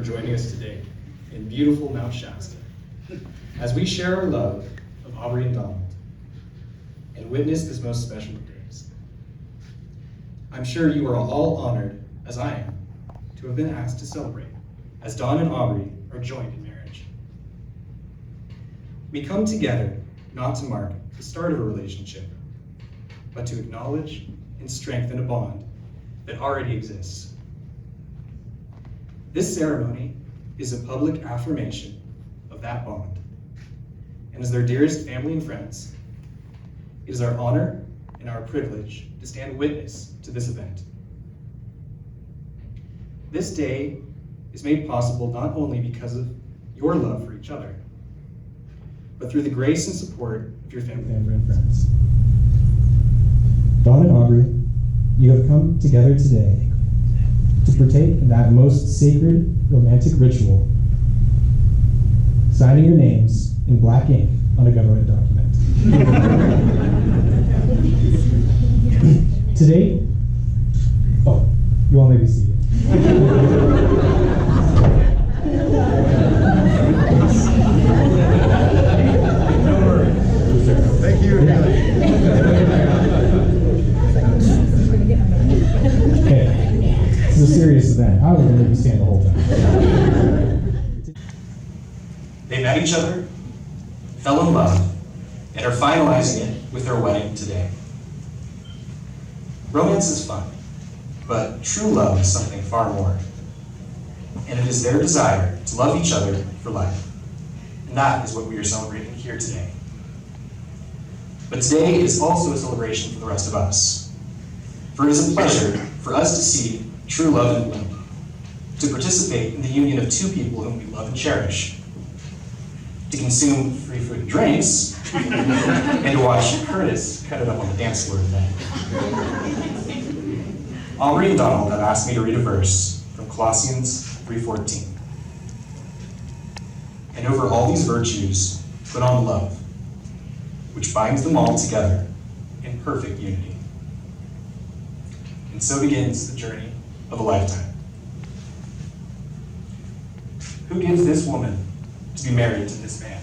joining us today in beautiful Mount Shasta as we share our love of Aubrey and Donald and witness this most special of days. I'm sure you are all honored, as I am, to have been asked to celebrate as Don and Aubrey are joined in marriage. We come together not to mark the start of a relationship, but to acknowledge and strengthen a bond that already exists. This ceremony is a public affirmation of that bond, and as their dearest family and friends, it is our honor and our privilege to stand witness to this event. This day is made possible not only because of your love for each other, but through the grace and support of your family and friends. Don and Aubrey, you have come together today to partake in that most sacred romantic ritual, signing your names in black ink on a government document. Today, you all may be seated. Thank you. Okay, this is a serious event. I was going to let you stand the whole time. They met each other, fell in love, and are finalizing it with their wedding today. Romance is fun, but true love is something far more. And it is their desire to love each other for life. And that is what we are celebrating here today. But today is also a celebration for the rest of us. For it is a pleasure for us to see true love in bloom, to participate in the union of two people whom we love and cherish, to consume free food and drinks, and to watch Curtis cut it up on the dance floor today. Aubrey and Donald have asked me to read a verse from Colossians 3:14. And over all these virtues, put on love, which binds them all together in perfect unity. And so begins the journey of a lifetime. Who gives this woman to be married to this man?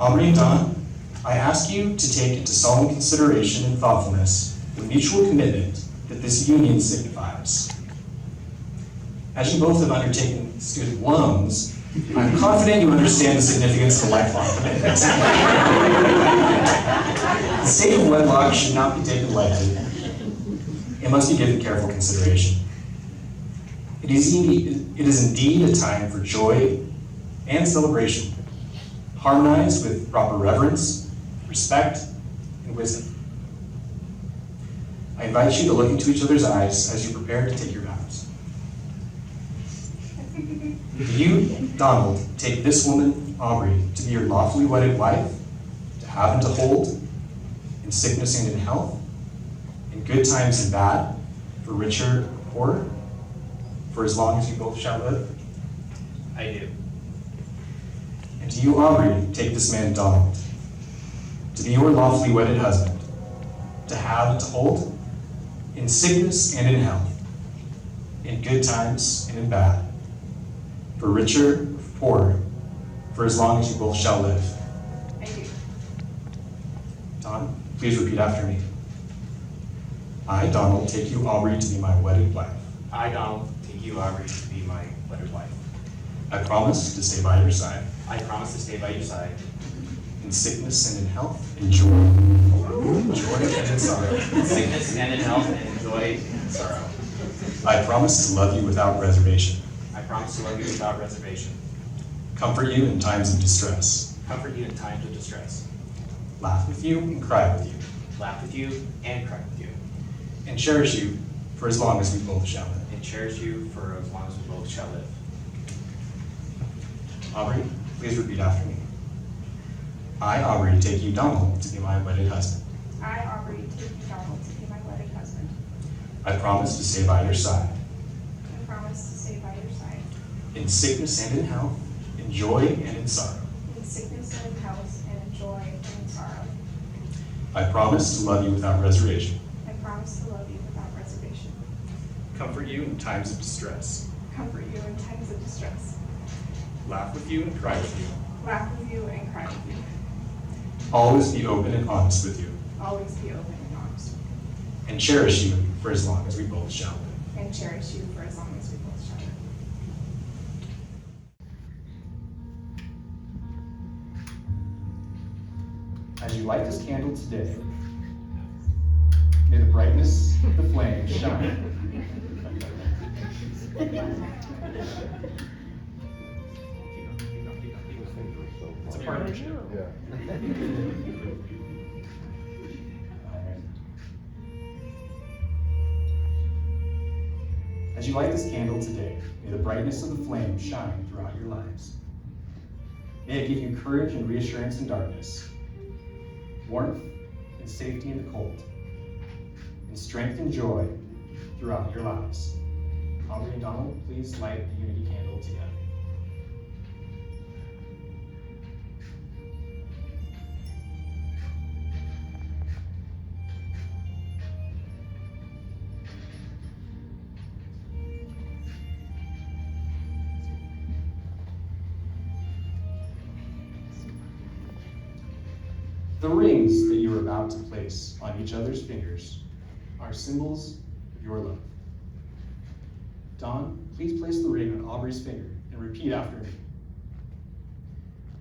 Aubrey and Don, I ask you to take into solemn consideration and thoughtfulness the mutual commitment that this union signifies. As you both have undertaken student loans, I'm confident you understand the significance of lifelong commitment. The state of wedlock should not be taken lightly. It must be given careful consideration. It is indeed a time for joy and celebration, harmonized with proper reverence, respect, and wisdom. I invite you to look into each other's eyes as you prepare to take your vows. You, Donald, take this woman, Aubrey, to be your lawfully wedded wife, to have and to hold, in sickness and in health, in good times and bad, for richer or poorer, for as long as you both shall live? I do. And do you, Aubrey, take this man, Donald, to be your lawfully wedded husband, to have and to hold, in sickness and in health, in good times and in bad, for richer or poorer, for as long as you both shall live? I do. Don, please repeat after me. I, Donald, take you, Aubrey, to be my wedded wife. I, Donald, take you, Aubrey, to be my wedded wife. I promise to stay by your side, I promise to stay by your side, in sickness and in health, in joy and in sorrow. in sickness and in health, and in joy and in sorrow. I promise to love you without reservation, I promise to love you without reservation, comfort you in times of distress, comfort you in times of distress, laugh with you and cry with you, laugh with you and cry with you, and cherish you for as long as we both shall live. and cherish you for as long as we both shall live. Aubrey, please repeat after me. I, Aubrey, take you, Donald, to be my wedded husband. I, Aubrey, take you, Donald, to be my wedded husband. I promise to stay by your side, I promise to stay by your side, in sickness and in health, in joy and in sorrow. in sickness and in health, and in joy and in sorrow. I promise to love you without reservation, I promise comfort you in times of distress, comfort you in times of distress, laugh with you and cry with you, laugh with you and cry with you, always be open and honest with you, always be open and honest, and cherish you for as long as we both shall live. and cherish you for as long as we both shall live. As you light this candle today, may the brightness of the flame shine. It's a partnership. As you light this candle today, may the brightness of the flame shine throughout your lives. May it give you courage and reassurance in darkness, warmth and safety in the cold, and strength and joy throughout your lives. Aubrey and Donald, please light the unity candle together. The rings that you are about to place on each other's fingers are symbols of your love. Don, please place the ring on Aubrey's finger and repeat after me.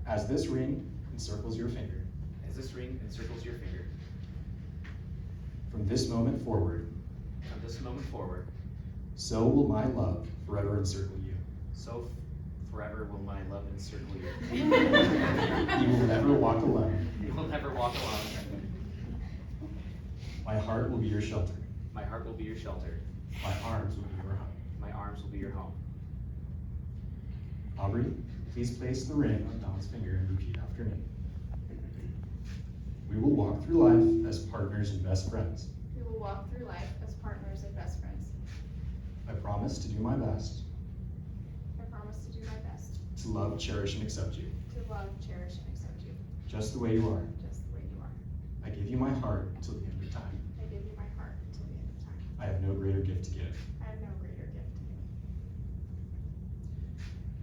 As this ring encircles your finger. As this ring encircles your finger, From this moment forward, from this moment forward, so will my love forever encircle you. so forever will my love encircle you. You will never walk alone. You will never walk alone. My heart will be your shelter. My heart will be your shelter. My arms will be your home. My arms will be your home. Aubrey, please place the ring on Don's finger and repeat after me. We will walk through life as partners and best friends. We will walk through life as partners and best friends. I promise to do my best I promise to do my best to love, cherish, and accept you, to love, cherish, and accept you, just the way you are. just the way you are. I give you my heart till the end of time. I give you my heart until the end of time. I have no greater gift to give. I have no greater gift to give.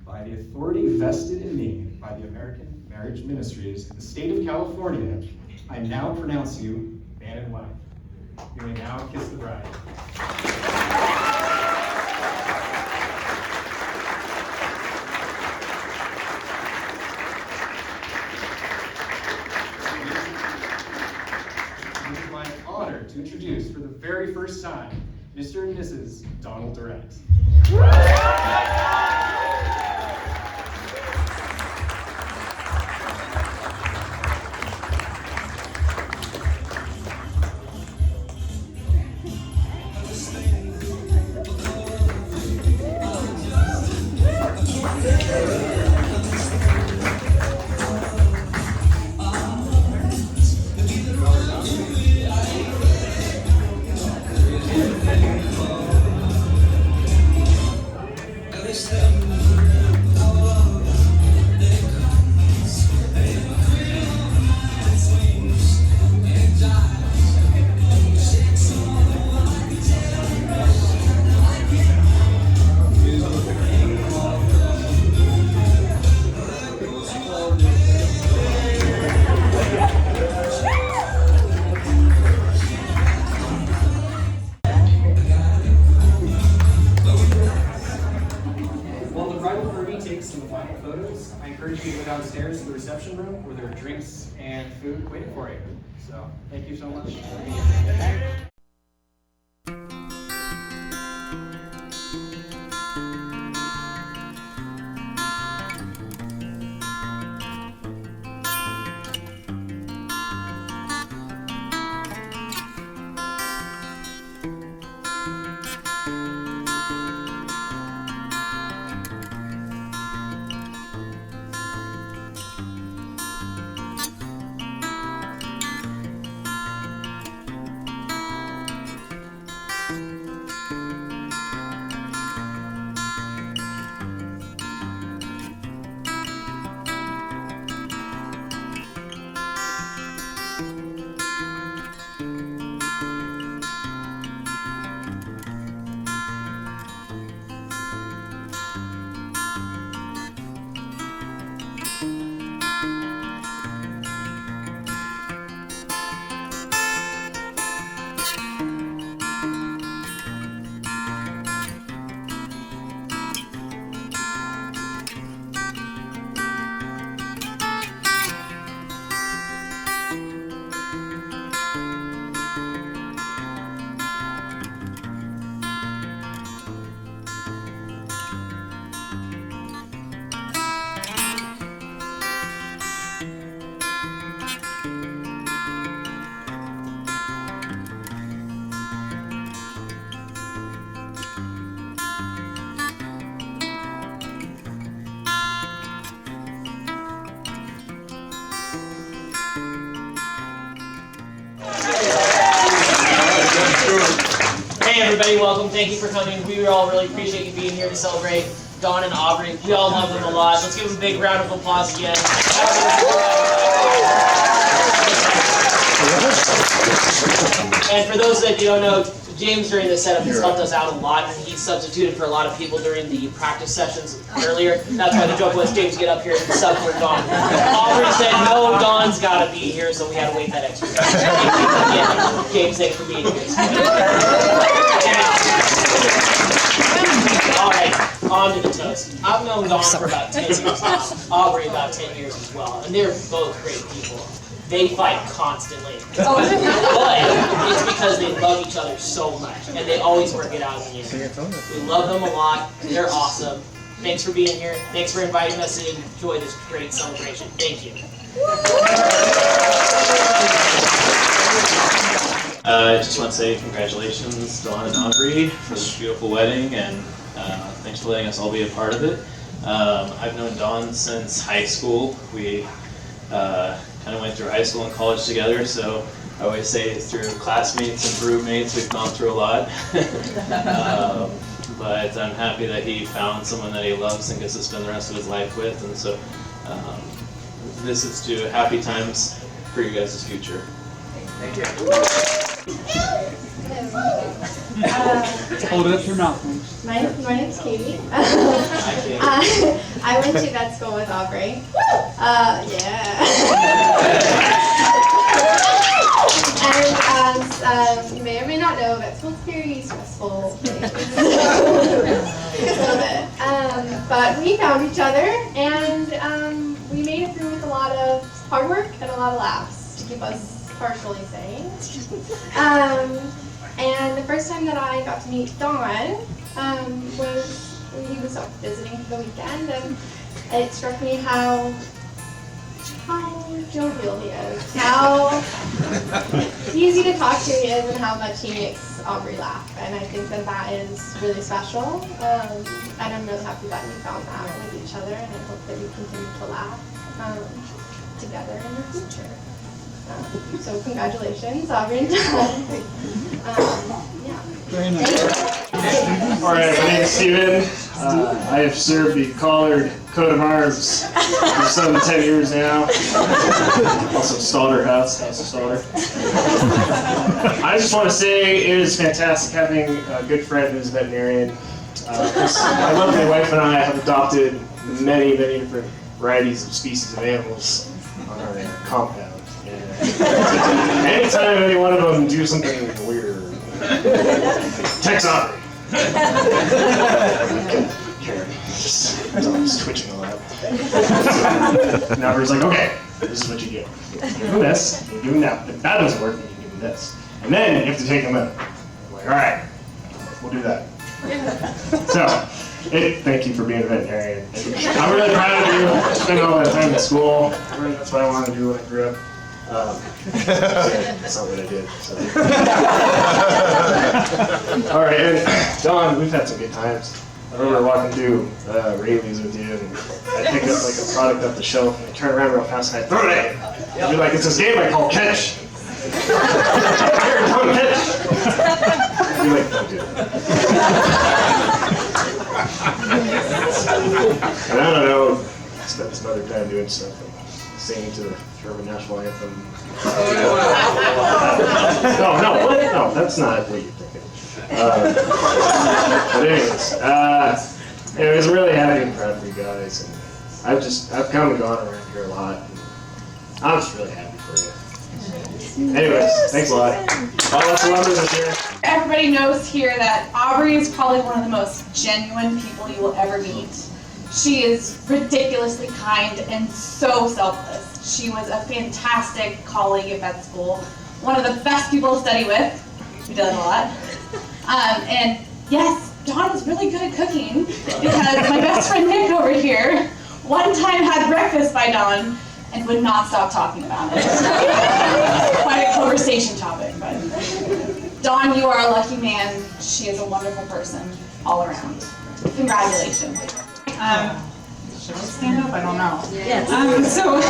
By the authority vested in me by the American Marriage Ministries in the state of California, I now pronounce you man and wife. You may now kiss the bride. It is my honor to introduce for the very first time, Mr. and Mrs. Donald Durant. While the bridal party takes some final photos, I encourage you to go downstairs to the reception room where there are drinks and food waiting for you. So, thank you so much. Hey everybody, welcome. Thank you for coming. We all really appreciate you being here to celebrate Dawn and Aubrey. We all love them a lot. Let's give them a big round of applause again. And for those that you don't know, James during this setup has helped us out a lot, and he substituted for a lot of people during the practice sessions earlier. That's why the joke was James get up here and sub for Dawn. Aubrey said no, Dawn's got to be here, so we had to wait that extra time. Yeah, James, thanks for being here. All right, on to the toast. I've known Dawn for about 10 years now, Aubrey about 10 years as well, and they're both great people. They fight constantly. But it's because they love each other so much, and they always work it out in the end. We love them a lot. They're awesome. Thanks for being here. Thanks for inviting us to enjoy this great celebration. Thank you. I just want to say congratulations, Dawn and Aubrey, for this beautiful wedding, and thanks for letting us all be a part of it. I've known Dawn since high school. We kind of went through high school and college together, so I always say through classmates and roommates, we've gone through a lot. But I'm happy that he found someone that he loves and gets to spend the rest of his life with, and so this is to happy times for you guys' future. Thank you. Hold it up to your mouth. My name's Katie. I went to vet school with Aubrey. Yeah. And you may or may not know, vet school's very stressful. A little bit. But we found each other, and we made it through with a lot of hard work and a lot of laughs to keep us partially sane. And the first time that I got to meet Dawn was when he was up visiting for the weekend, and it struck me how jovial he is, how easy to talk to he is, and how much he makes Aubrey laugh. And I think that that is really special. And I'm really happy that we found that with each other, and I hope that we continue to laugh together in the future. So congratulations, Aubrey and Dawn. Yeah. Very nice. All right, my name is Steven. I have served the collared coat of arms for some 10 years now. Also stalled her house of Stalder. I just want to say it is fantastic having a good friend who's a veterinarian. My lovely wife and I have adopted many, many different varieties of species of animals on our compound. Anytime any one of them do something weird, text Aubrey. Just twitching a lot. And Aubrey's like, okay, this is what you do. You're doing this, you're doing that. If that doesn't work, then you do this. And then you have to take them in. I'm like, all right, we'll do that. So, thank you for being a veterinarian. I'm really proud of you. I spent all that time in school. That's what I wanted to do when I grew up. That's not what I did. So. All right, and Dawn, we've had some good times. I remember walking through Rayleigh's with you, and I picked up like a product off the shelf, and I turned around real fast, and I throw it at you. You're like, it's this game I call catch. Here, Dawn, catch. You're like, don't do it. And I don't know, I spent some other time doing stuff. Singing to the German national anthem. No, that's not what you're thinking. But anyways, I'm really happy and proud for you guys, and I've come and gone around here a lot, and I'm just really happy for you. Anyways, thanks a lot. All lots of lovers this year. Everybody knows here that Aubrey is probably one of the most genuine people you will ever meet. She is ridiculously kind and so selfless. She was a fantastic colleague at vet school, one of the best people to study with. She does a lot. And yes, Dawn is really good at cooking, because my best friend Nick over here one time had breakfast by Dawn and would not stop talking about it. Quite a conversation topic, but Dawn, you are a lucky man. She is a wonderful person all around. Congratulations. Should I stand up? I don't know. Yes. So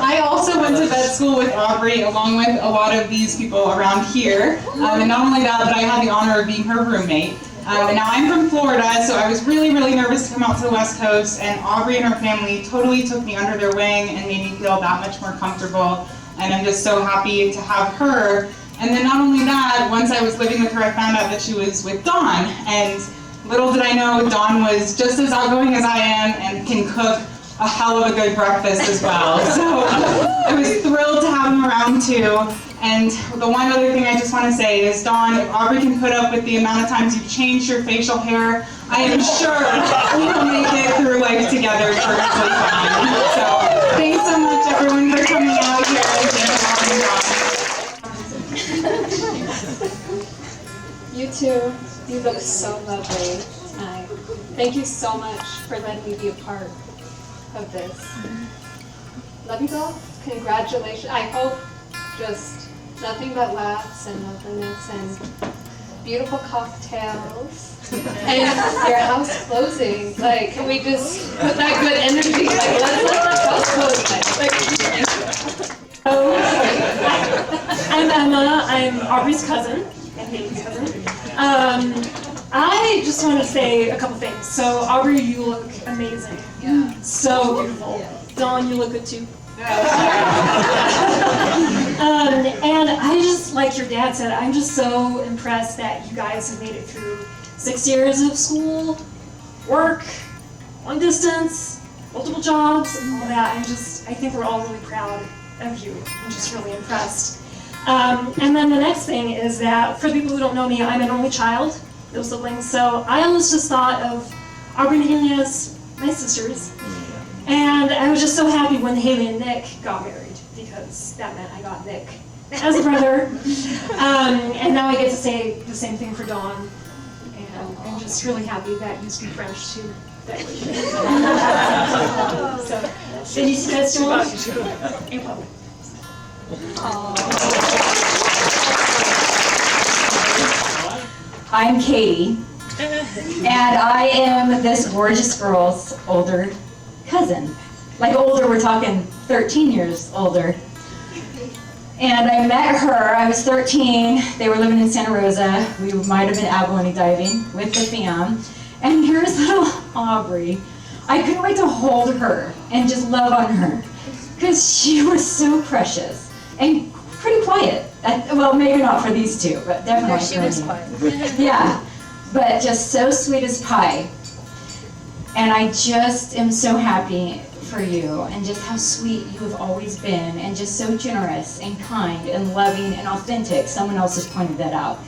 I also went to vet school with Aubrey, along with a lot of these people around here. And not only that, but I had the honor of being her roommate. And now I'm from Florida, so I was really, really nervous to come out to the West Coast, and Aubrey and her family totally took me under their wing and made me feel that much more comfortable. And I'm just so happy to have her. And then not only that, once I was living with her, I found out that she was with Dawn. And little did I know, Dawn was just as outgoing as I am and can cook a hell of a good breakfast as well. So I was thrilled to have him around too. And the one other thing I just want to say is, Dawn, if Aubrey can put up with the amount of times you've changed your facial hair, I am sure we will make it through life together perfectly fine. So thanks so much, everyone, for coming out here and You too. You look so lovely. Thank you so much for letting me be a part of this. Love you both. Congratulations. I hope just nothing but laughs and loveliness and beautiful cocktails and your house closing. Like, can we just put that good energy? Like, let's let the house close. I'm Emma. I'm Aubrey's cousin and Haley's cousin. I just want to say a couple things. So, Aubrey, you look amazing. Yeah. So beautiful. Yeah. Dawn, you look good too. And I just, like your dad said, I'm just so impressed that you guys have made it through 6 years of school, work, long distance, multiple jobs, and all that. I think we're all really proud of you. I'm just really impressed. And then the next thing is that, for people who don't know me, I'm an only child, no siblings, so I always just thought of Aubrey and Haley as my sisters. And I was just so happy when Haley and Nick got married, because that meant I got Nick as a brother. And now I get to say the same thing for Dawn. And I'm just really happy that you speak French too. So, félicitations. Et bravo. I'm Katie, and I am this gorgeous girl's older cousin. Like older, we're talking 13 years older. And I met her, I was 13, they were living in Santa Rosa. We might have been abalone diving with the fam. And here's little Aubrey. I couldn't wait to hold her and just love on her, because she was so precious and pretty quiet. Well, maybe not for these two, but definitely No, she for was me. quiet. Yeah, but just so sweet as pie. And I just am so happy for you, and just how sweet you have always been, and just so generous and kind and loving and authentic. Someone else has pointed that out,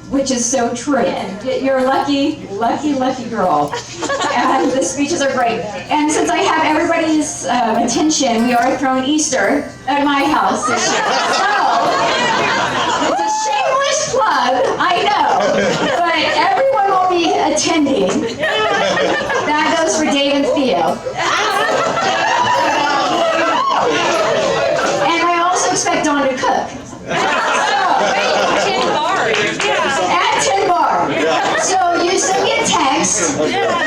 which is so true. You're a lucky, lucky, lucky girl. And the speeches are great. And since I have everybody's attention, we are throwing Easter at my house this year. So, it's a shameless plug, I know, but everyone will be attending. That goes for Dave and Theo. And I also expect Dawn to cook. At 10 bar. So you send me a text,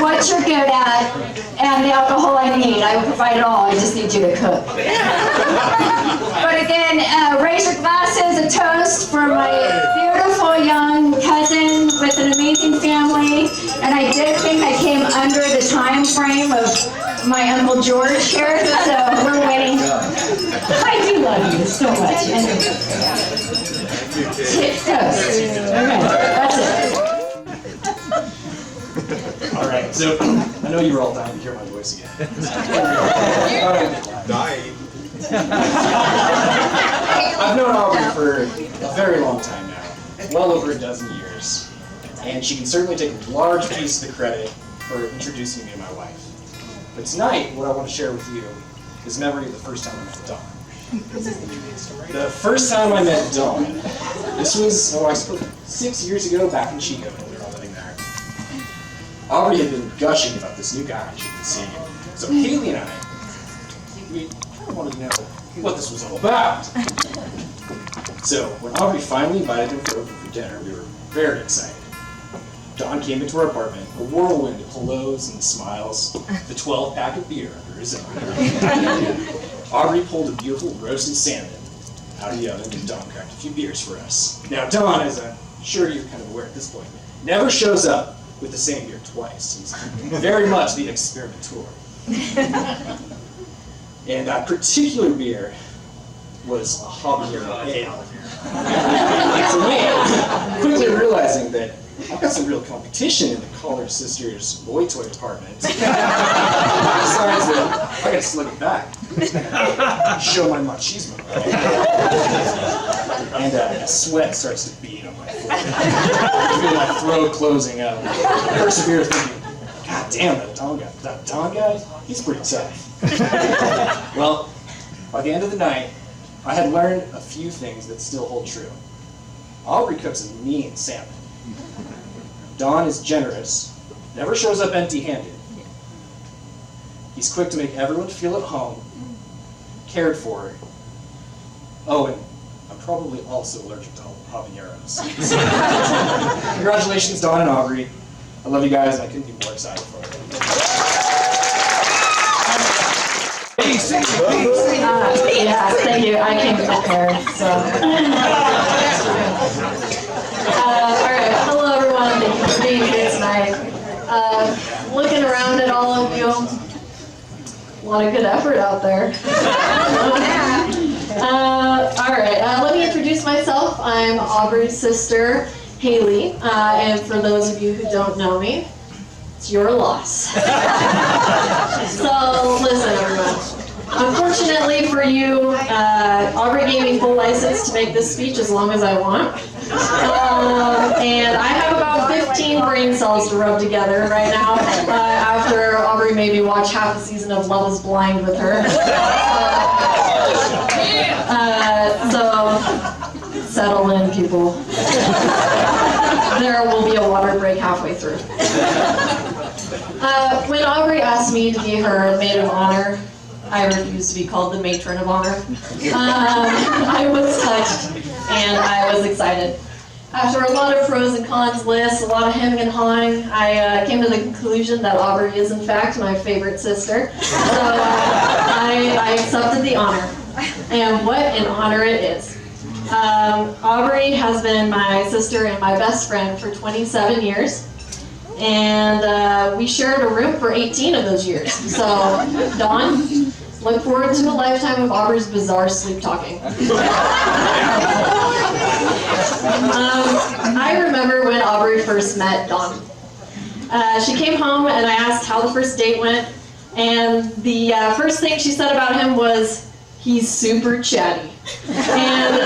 what you're good at, and the alcohol I need. I will provide it all. I just need you to cook. But again, raise your glasses, a toast for my beautiful young cousin with an amazing family. And I did think I came under the time frame of my Uncle George here, so we're waiting. I do love you so much. And toast. Okay, that's it. All right, so I know you were all dying to hear my voice again. Dying. I've known Aubrey for a very long time now, well over a dozen years, and she can certainly take a large piece of the credit for introducing me to my wife. But tonight, what I want to share with you is a memory of the first time I met Dawn. The first time I met Dawn, this was, I suppose, 6 years ago, back in Chico, when we were all living there. Aubrey had been gushing about this new guy she'd been seeing. So Haley and I, we kind of wanted to know what this was all about. So when Aubrey finally invited him over for dinner, we were very excited. Don came into our apartment, a whirlwind of hellos and smiles, the 12-pack of beer under his arm. Aubrey pulled a beautiful roasted salmon out of the oven, and Don cracked a few beers for us. Now, Don, as I'm sure you're kind of aware at this point, never shows up with the same beer twice. He's very much the experimenter. And that particular beer was a habanero ale. For me, quickly realizing that I've got some real competition in the Collar Sisters boy toy department. Besides that, I gotta slug it back. Show my machismo. And a sweat starts to bead on my forehead. I feel my throat closing up. I persevere thinking, God damn, that Don guy, he's pretty tough. Well, by the end of the night, I had learned a few things that still hold true. Aubrey cooks a mean salmon. Don is generous, never shows up empty-handed. He's quick to make everyone feel at home, cared for. Oh, and I'm probably also allergic to habaneros. Congratulations, Don and Aubrey. I love you guys, and I couldn't be more excited for it. Yeah, thank you. I came prepared, so. All right, hello everyone. Thank you for being here tonight. Looking around at all of you, a lot of good effort out there. All right, let me introduce myself. I'm Aubrey's sister, Haley, and for those of you who don't know me, it's your loss. So listen, everyone. Unfortunately for you, Aubrey gave me full license to make this speech as long as I want. And I have about 15 brain cells to rub together right now after Aubrey made me watch half a season of Love is Blind with her. So settle in, people. There will be a water break halfway through. When Aubrey asked me to be her maid of honor, I refused to be called the matron of honor. I was touched and I was excited. After a lot of pros and cons lists, a lot of hemming and hawing, I came to the conclusion that Aubrey is in fact my favorite sister. So I accepted the honor. And what an honor it is. Aubrey has been my sister and my best friend for 27 years. And we shared a room for 18 of those years. So, Dawn, look forward to a lifetime of Aubrey's bizarre sleep talking. I remember when Aubrey first met Dawn. She came home and I asked how the first date went. And the first thing she said about him was, he's super chatty. And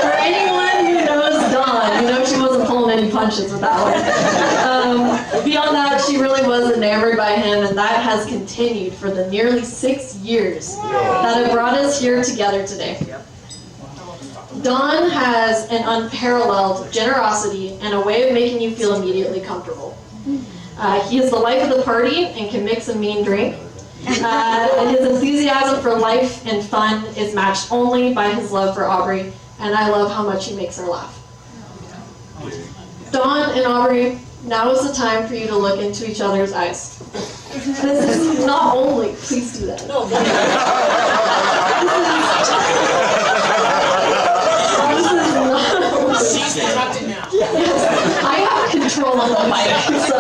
for anyone who knows Dawn, you know she wasn't pulling any punches with that one. Beyond that, she really was enamored by him, and that has continued for the nearly 6 years that have brought us here together today. Dawn has an unparalleled generosity and a way of making you feel immediately comfortable. He is the life of the party and can mix a mean drink. And his enthusiasm for life and fun is matched only by his love for Aubrey, and I love how much he makes her laugh. Dawn and Aubrey, now is the time for you to look into each other's eyes. This is not only, please do that. No, She's interrupted now. Yes, I have control of the mic, so.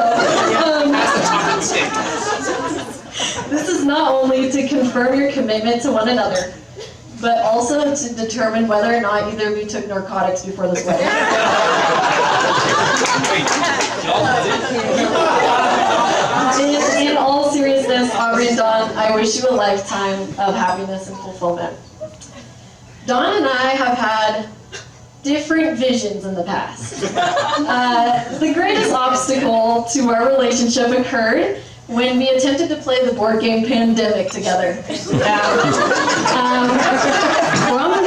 This is not only to confirm your commitment to one another, but also to determine whether or not either of you took narcotics before this wedding. In all seriousness, Aubrey and Dawn, I wish you a lifetime of happiness and fulfillment. Dawn and I have had different visions in the past. The greatest obstacle to our relationship occurred when we attempted to play the board game Pandemic together. From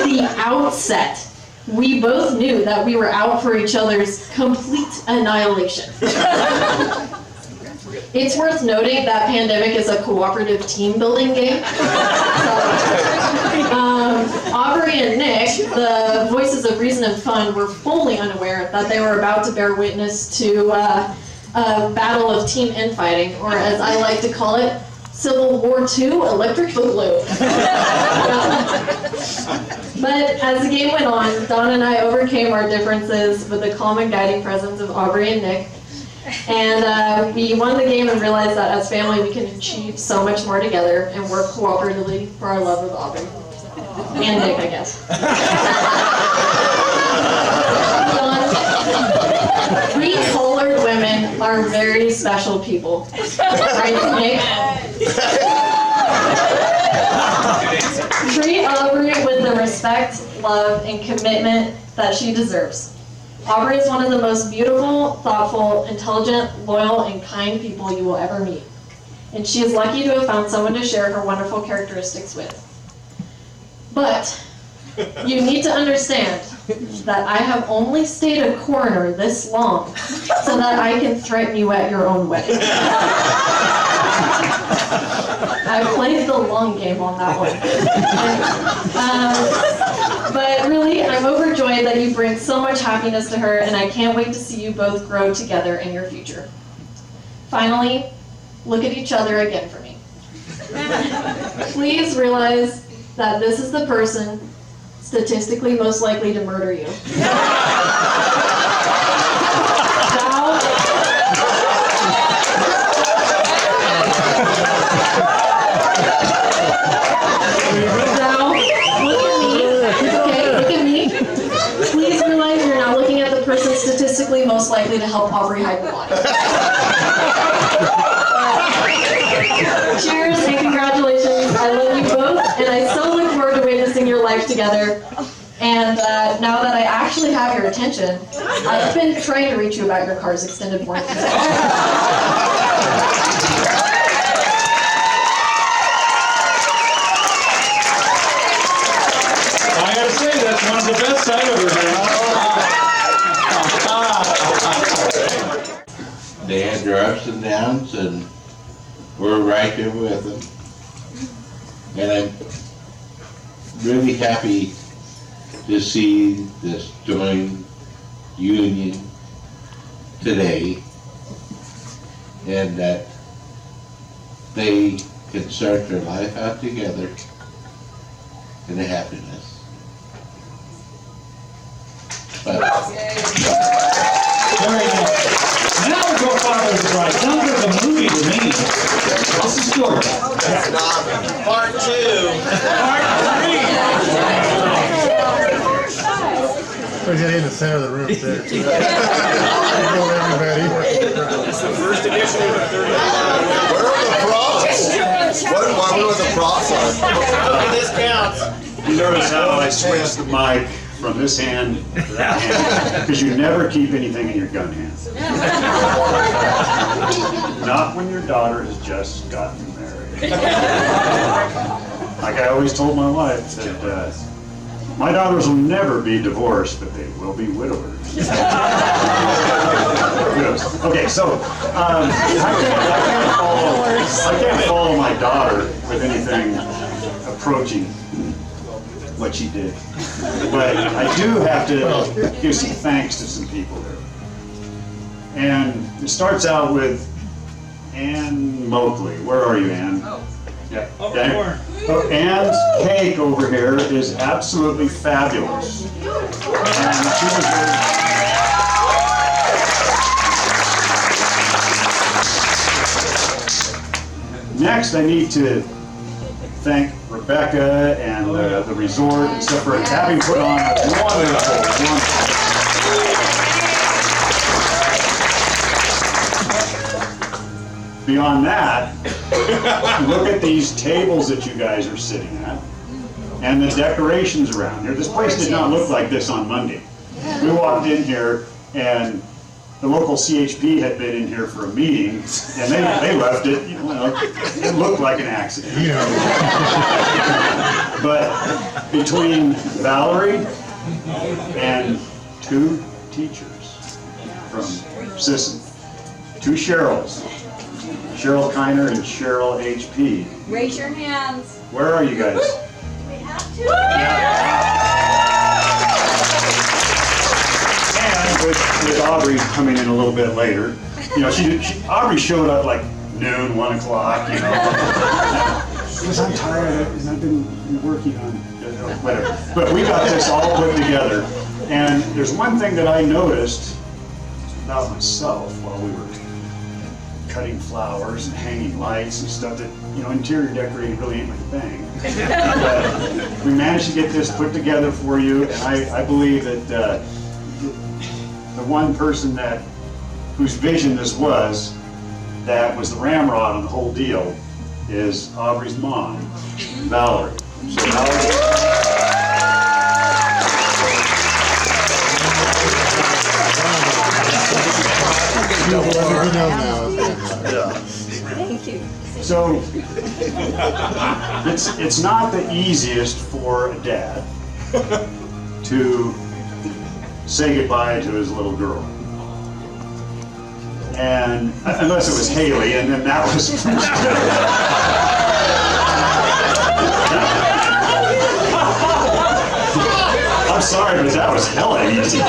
the outset, we both knew that we were out for each other's complete annihilation. It's worth noting that Pandemic is a cooperative team building game. So, Aubrey Aubrey and Nick, the voices of reason and fun, were fully unaware that they were about to bear witness to a battle of team infighting, or as I like to call it, Civil War II electric boogaloo. But as the game went on, Dawn and I overcame our differences with the calm and guiding presence of Aubrey and Nick. And we won the game and realized that as family we can achieve so much more together and work cooperatively for our love of Aubrey. And Nick, I guess. Dawn, 3 colored women are very special people. Right, Nick? Treat Aubrey with the respect, love, and commitment that she deserves. Aubrey is one of the most beautiful, thoughtful, intelligent, loyal, and kind people you will ever meet. And she is lucky to have found someone to share her wonderful characteristics with. But you need to understand that I have only stayed a coroner this long so that I can threaten you at your own wedding. I played the long game on that one. But really, I'm overjoyed that you bring so much happiness to her, and I can't wait to see you both grow together in your future. Finally, look at each other again for me. Please realize that this is the person statistically most likely to murder you. Now, look at me. Okay, look at me. Please realize you're now looking at the person statistically most likely to help Aubrey hide the body. Cheers and congratulations. I love you both, and I so look forward to witnessing your life together. And now that I actually have your attention, I've been trying to reach you about your car's extended warranty. I gotta say, that's one of the best I've ever heard. They had their ups and downs, and we're right there with them. And I'm really happy to see this joint union today, and that they can start their life out together in happiness. But Very nice. Now we go Father's Bride. Sounds like a movie to me. What's the story? Part 2. Part 3. We're getting in the center of the room there. Everybody. It's the first edition of the 30. Where are the props? Why were the props on? This counts. You notice how I switched the mic from this hand to that hand, because you never keep anything in your gun hand. Not when your daughter has just gotten married. Like I always told my wife, that my daughters will never be divorced, but they will be widowers. Okay, so I can't follow my daughter with anything approaching what she did. But I do have to give some thanks to some people there. And it starts out with Ann Moakley. Where are you, Ann? Yeah. Okay. So Ann's cake over here is absolutely fabulous. And she was Next, I need to thank Rebecca and the resort and stuff for having put on a wonderful. Beyond that, look at these tables that you guys are sitting at and the decorations around here. This place did not look like this on Monday. We walked in here and the local CHP had been in here for a meeting and they left it, you know, it looked like an accident. But between Valerie and 2 teachers from Sisson, 2 Cheryls, Cheryl Kiner and Cheryl HP. Raise your hands. Where are you guys? We have to. And with Aubrey coming in a little bit later, you know, Aubrey showed up like noon, 1 o'clock, you know. Because I'm tired and I've been working on whatever. But we got this all put together. And there's one thing that I noticed about myself while we were cutting flowers and hanging lights and stuff that, you know, interior decorating really ain't my thing. But we managed to get this put together for you, and I believe that the one person whose vision this was, that was the ramrod on the whole deal, is Aubrey's mom, Valerie. So Valerie. Thank you. So it's not the easiest for a dad to say goodbye to his little girl. And unless it was Haley, and then that was I'm sorry, but that was hella easy.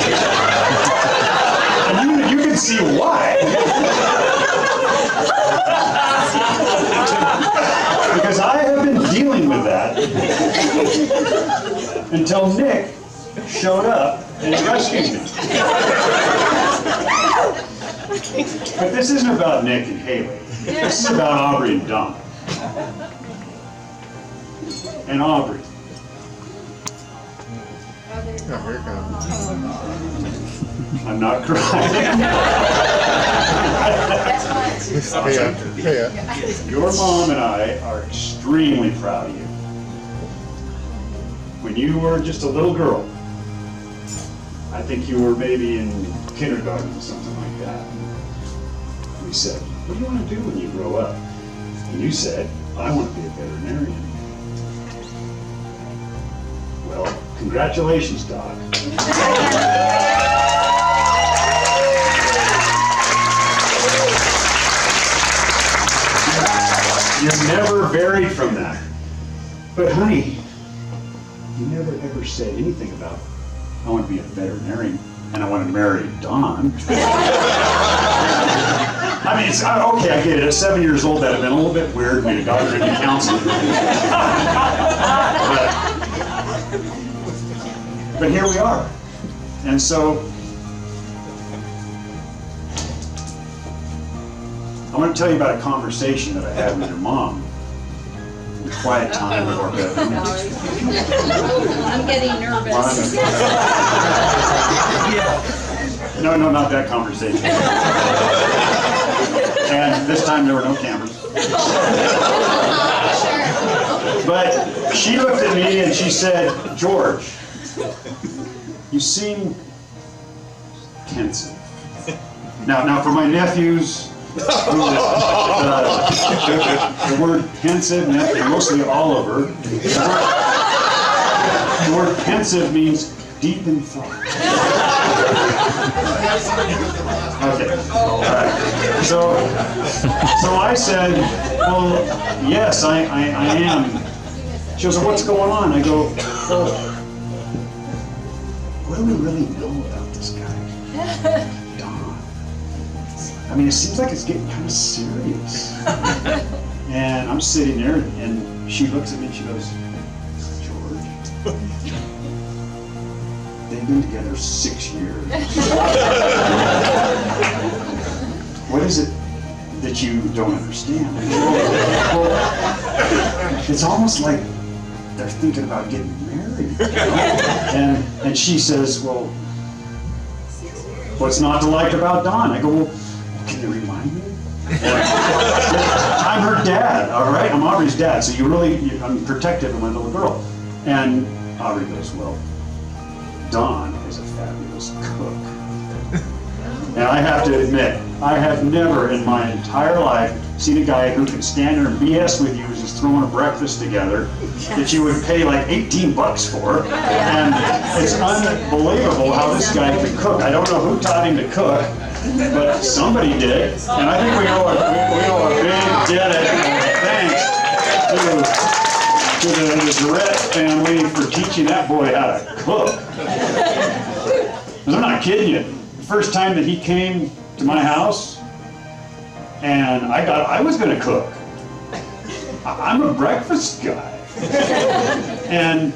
And you can see why. Because I have been dealing with that until Nick showed up and rescued me. But this isn't about Nick and Haley. This is about Aubrey and Don. And Aubrey. I'm not crying. Your mom and I are extremely proud of you. When you were just a little girl, I think you were maybe in kindergarten or something like that. We said, what do you want to do when you grow up? And you said, I want to be a veterinarian. Well, congratulations, Doc. You're never varied from that. But honey, you never ever said anything about, I want to be a veterinarian and I want to marry Don. I mean, it's, okay, I get it. At 7 years old, that'd have been a little bit weird. We'd have gotten into counseling. But here we are. And so, I want to tell you about a conversation that I had with your mom. The quiet time of our bedroom. I'm getting nervous. No, not that conversation. And this time there were no cameras. But she looked at me and she said, George, you seem pensive. Now for my nephews, the word pensive meant mostly Oliver. The word pensive means deep in thought. Okay. All right. So I said, well, yes, I am. She goes, what's going on? I go, well, what do we really know about this guy? Don. I mean, it seems like it's getting kind of serious. And I'm sitting there, and she looks at me and she goes, George, they've been together 6 years. What is it that you don't understand? Well, it's almost like they're thinking about getting married. You know? And she says, well, what's not to like about Don? I go, well, can you remind me? I'm her dad, all right? I'm Aubrey's dad, so I'm protective of my little girl. And Aubrey goes, well, Don is a fabulous cook. And I have to admit, I have never in my entire life seen a guy who can stand there and BS with you who's just throwing a breakfast together that you would pay like $18 for. And it's unbelievable how this guy can cook. I don't know who taught him to cook, but somebody did. And I think we owe a big debt of thanks to the Durrett family for teaching that boy how to cook. 'Cause I'm not kidding you. The first time that he came to my house, and I was gonna cook. I'm a breakfast guy. And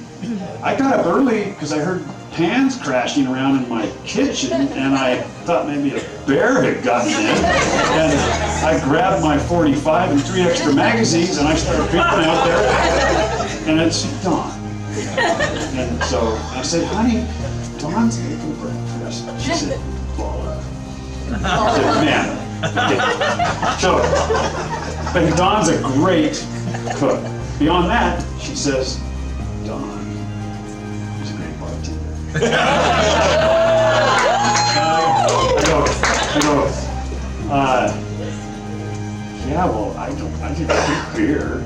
I got up early because I heard pans crashing around in my kitchen, and I thought maybe a bear had gotten in. And I grabbed my 45 and 3 extra magazines, and I started peeping out there, and it's dawn. And so I said, honey, Dawn's making breakfast. She said, baller. I said, man. Okay. So, but Dawn's a great cook. Beyond that, she says, Dawn, he's a great bartender. I go, yeah, well, I can drink beer.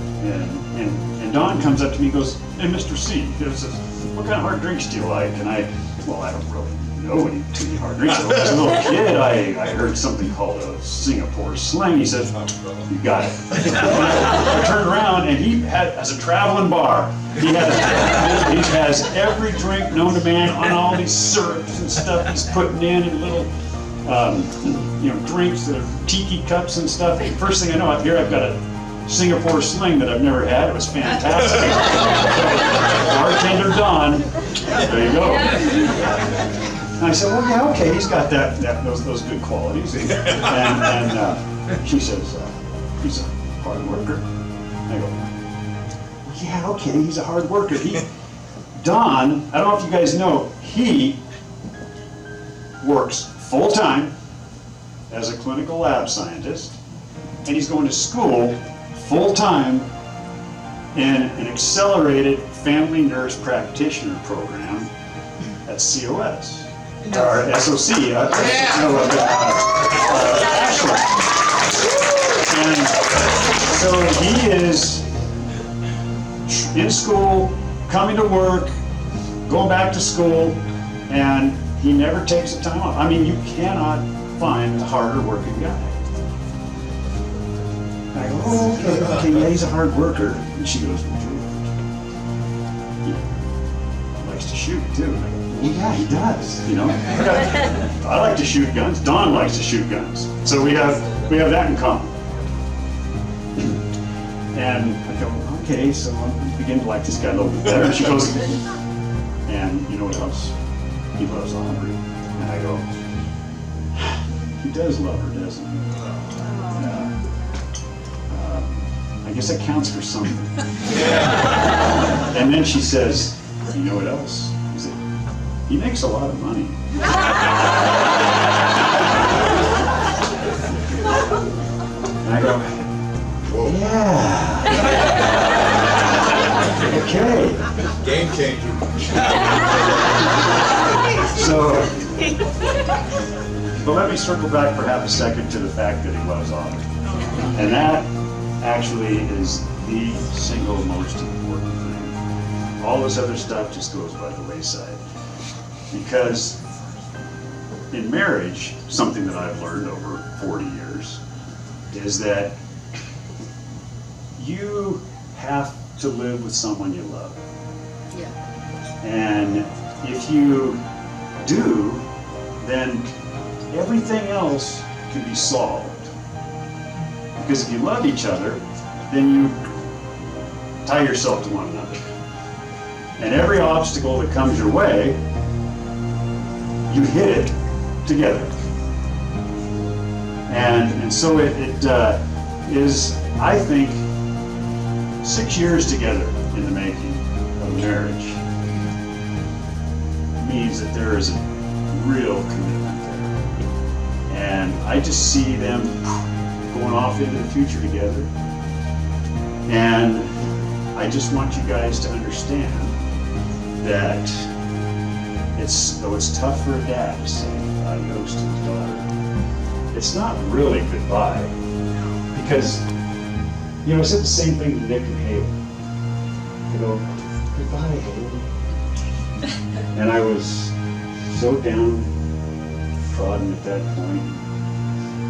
And Dawn comes up to me and goes, hey, Mr. C, he says, what kind of hard drinks do you like? And I don't really know any too many hard drinks. As a little kid, I heard something called a Singapore sling. He says, you got it. I turned around, and he has a traveling bar. He has every drink known to man on all these syrups and stuff he's putting in little, drinks that are tiki cups and stuff. And first thing I know, up here I've got a Singapore sling that I've never had. It was fantastic. Bartender Don, there you go. And I said, well, yeah, okay, he's got those good qualities. And she says, he's a hard worker. I go, well, yeah, okay, he's a hard worker. Don, I don't know if you guys know, he works full-time as a clinical lab scientist, and he's going to school full-time in an accelerated family nurse practitioner program at COS, or SOC, Ashland. And so he is in school, coming to work, going back to school, and he never takes the time off. I mean, you cannot find a harder working guy. And I go, oh, okay, yeah, he's a hard worker. And she goes, he likes to shoot too. And I go, well, yeah, he does, I like to shoot guns. Dawn likes to shoot guns. So we have that in common. And I go, okay, so I'm beginning to like this guy a little bit better. And she goes, and you know what else? He loves Aubrey. And I go, he does love her, doesn't he? I guess that counts for something. And then she says, you know what else? He said, he makes a lot of money. And I go, yeah. Okay. Game changer. But let me circle back for half a second to the fact that he loves Aubrey. And that actually is the single most important thing. All this other stuff just goes by the wayside. Because in marriage, something that I've learned over 40 years is that you have to live with someone you love. Yeah. And if you do, then everything else can be solved. Because if you love each other, then you tie yourself to one another. And every obstacle that comes your way, you hit it together. And so it is, I think, 6 years together in the making of marriage means that there is a real commitment there. And I just see them going off into the future together. And I just want you guys to understand that though it's tough for a dad to say adios to his daughter, it's not really goodbye. Because, I said the same thing to Nick and Haley. I go, goodbye, Haley. And I was so downtrodden at that point.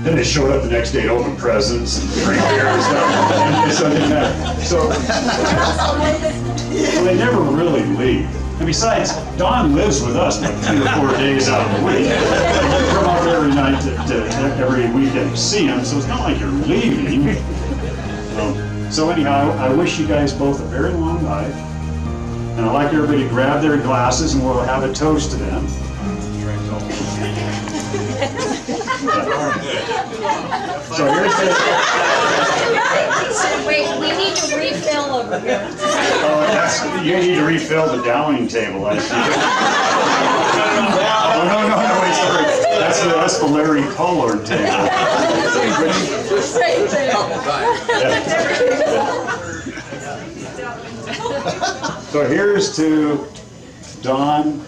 Then they showed up the next day to open presents and drink beer and stuff. So they never really leave. And besides, Dawn lives with us like 2 or 4 days out of the week. You come up every night, every weekend to see him, so it's not like you're leaving. So anyhow, I wish you guys both a very long life. And I'd like everybody to grab their glasses and we'll have a toast to them. So here's Wait, we need to refill over here. you need to refill the dining table, I see. Oh, no, wait, sorry. That's the Larry Collard table. Same thing. So here's to Dawn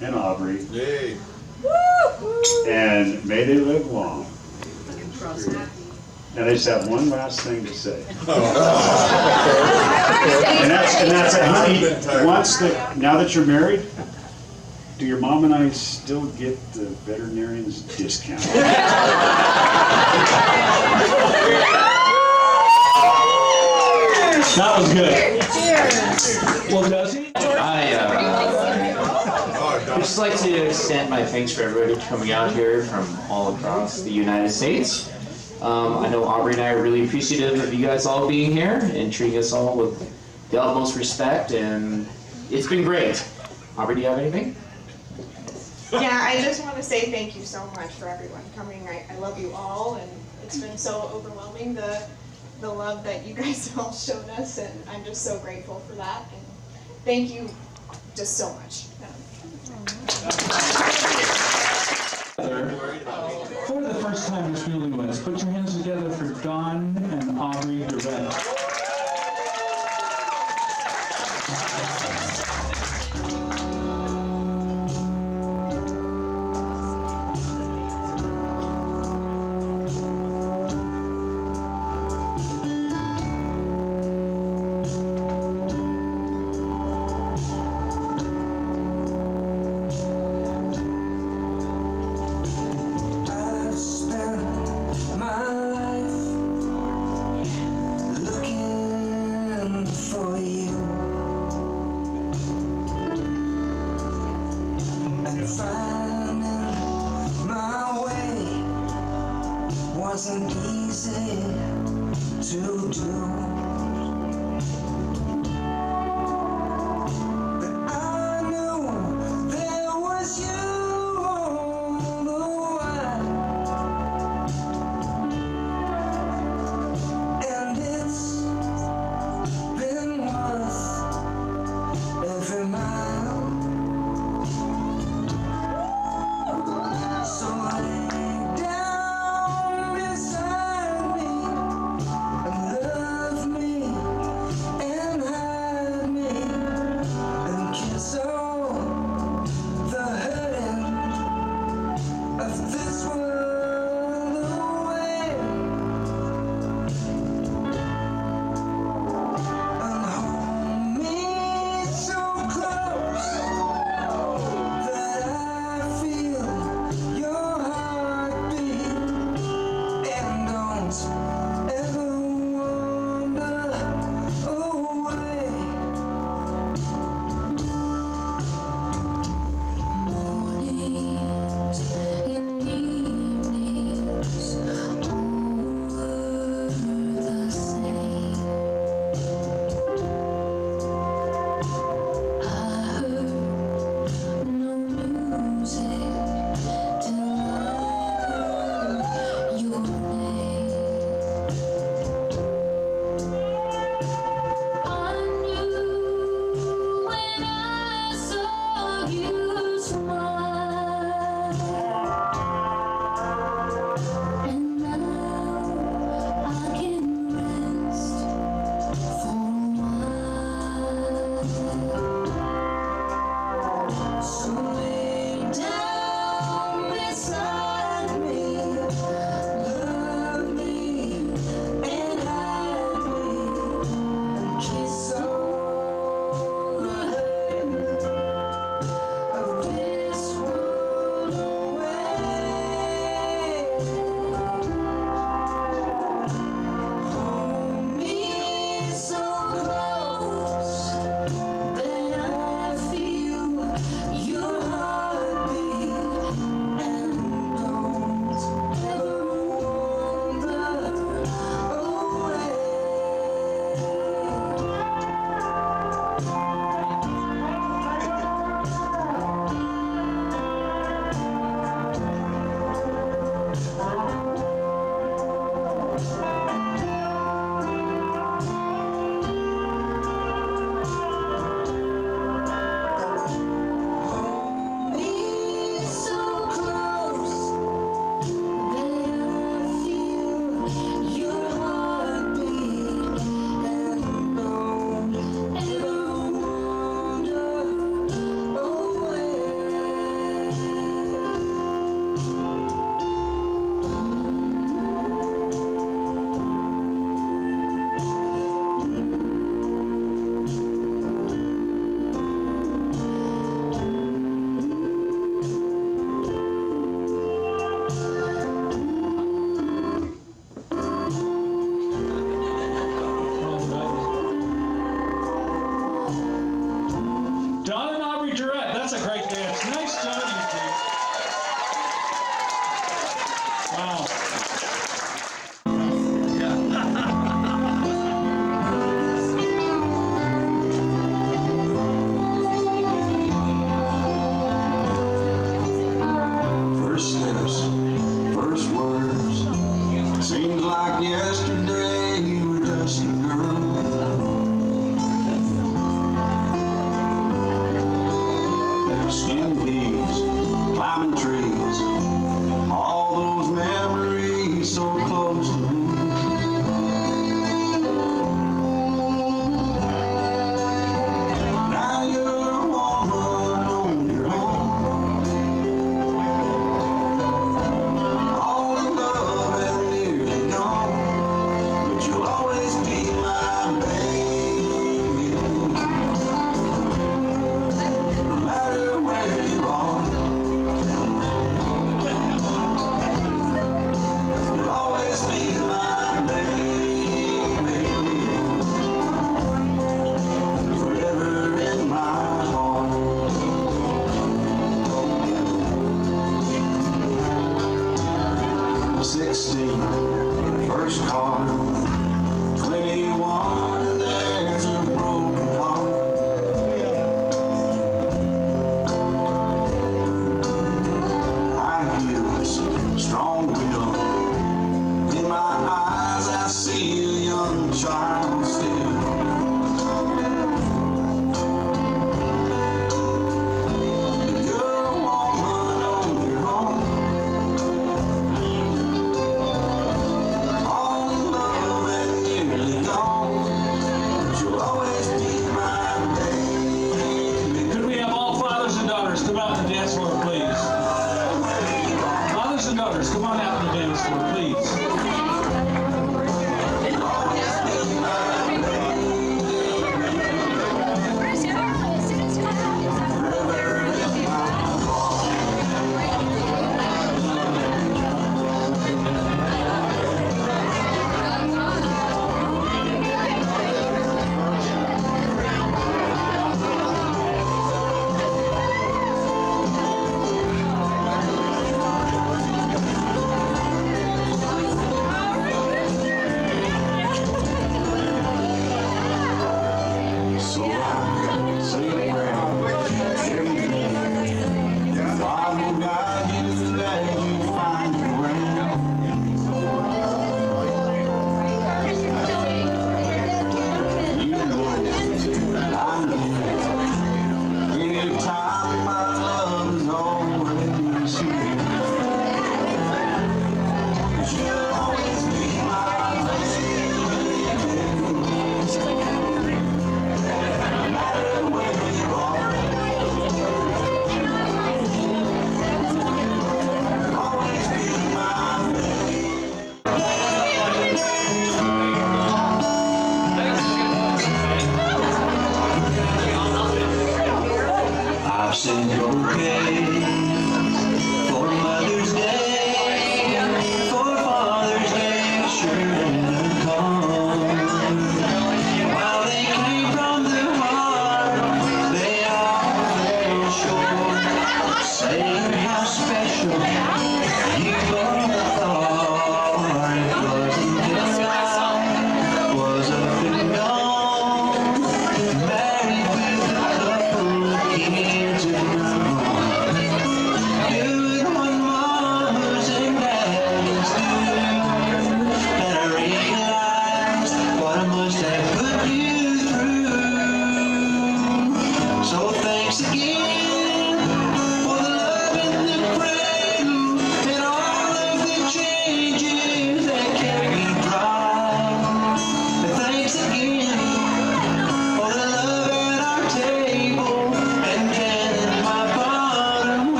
and Aubrey. Yay. And may they live long. And I just have one last thing to say. And that's it, honey, now that you're married, do your mom and I still get the veterinarian's discount? That was good. Cheers. Well, does he? I'd just like to extend my thanks for everybody coming out here from all across the United States. I know Aubrey and I are really appreciative of you guys all being here and treating us all with the utmost respect, and it's been great. Aubrey, do you have anything? Yeah, I just want to say thank you so much for everyone coming. I love you all, and it's been so overwhelming, the love that you guys have all shown us, and I'm just so grateful for that. And thank you just so much. For the first time as newlyweds, put your hands together for Dawn and Aubrey Durrett. Looking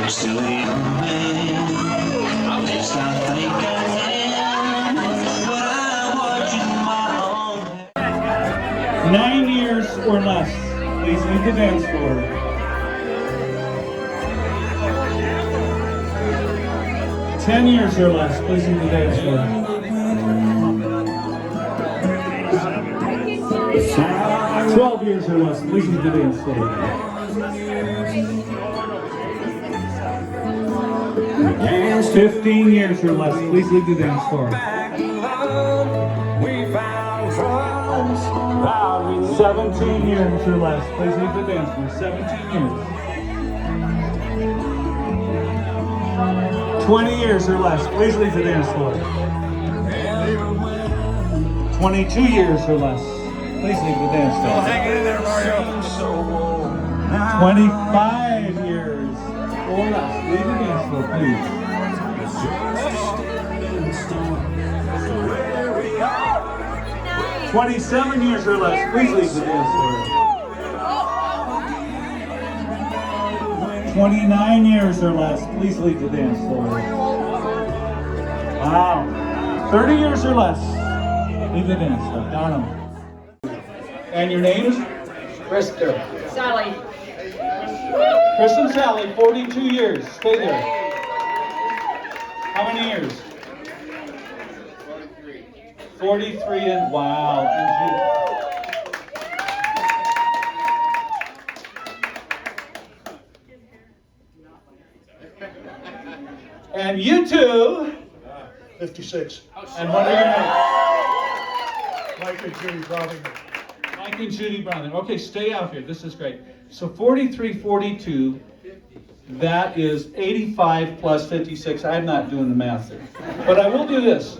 you're still a young man. At least I think I am. But I watch in my own. 9 years or less. Please leave the dance floor. 10 years or less. Please leave the dance floor. 12 years or less. Please leave the dance floor. 15 years or less. Please leave the dance floor. 17 years or less. Please leave the dance floor. 17 years. 20 years or less. Please leave the dance floor. 22 years or less. Please leave the dance floor. Hang in there, Mario. 25 years or less. Leave the dance floor, please. 27 years or less. Please leave the dance floor. 29 years or less. Please leave the dance floor. Wow. 30 years or less. Leave the dance floor. Down. And your names? Krista. Sally. Chris and Sally, 42 years. Stay there. How many years? 43 and wow. And you two, 56. and what are your names? Mike and Judy Browning. Mike and Judy Browning. Okay, stay out here. This is great. So 43, 42, that is 85 plus 56. I'm not doing the math there. But I will do this.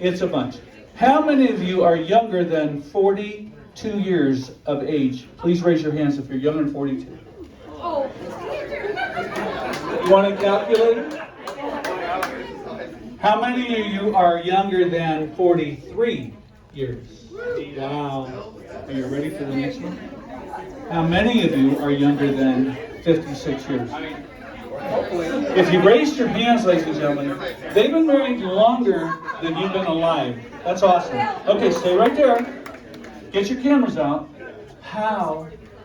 It's a bunch. How many of you are younger than 42 years of age? Please raise your hands if you're younger than 42. Oh. You want a calculator? How many of you are younger than 43 years? Wow. Are you ready for the next one? How many of you are younger than 56 years? If you raised your hands, ladies and gentlemen, they've been married longer than you've been alive. That's awesome. Okay, stay right there. Get your cameras out.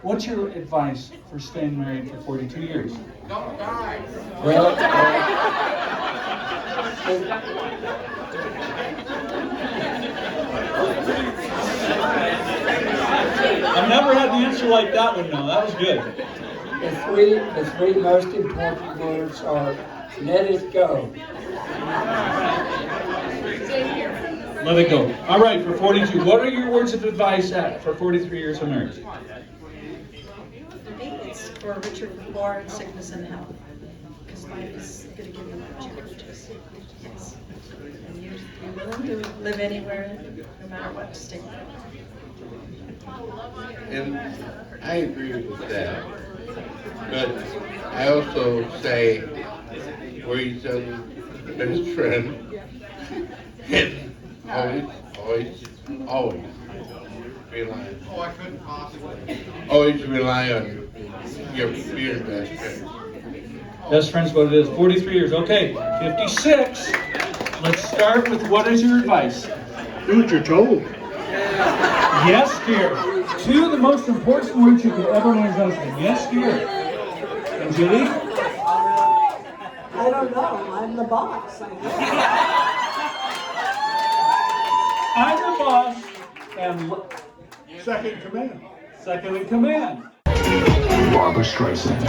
What's your advice for staying married for 42 years? Don't die. Well, I've never had an answer like that one, no. That was good. The three most important words are, let it go. Let it go. All right, for 42. What are your words of advice for 43 years of marriage? For me, it's for Richard Warrant, sickness and health. Because life is going to give you a lot of challenges. Yes. And you're willing to live anywhere, no matter what, to stay. And I agree with that. But I also say we're each other's best friend. And always rely. Oh, I couldn't possibly. Always rely on your best friend. Best friend's what it is. 43 years. Okay, 56. Let's start with what is your advice? Do what you're told. Yes, dear. Two of the most important words you could ever learn as a husband. Yes, dear. And Judy? I don't know. I'm the boss. I'm the boss. And second in command. Second in command. Barbara Streisand.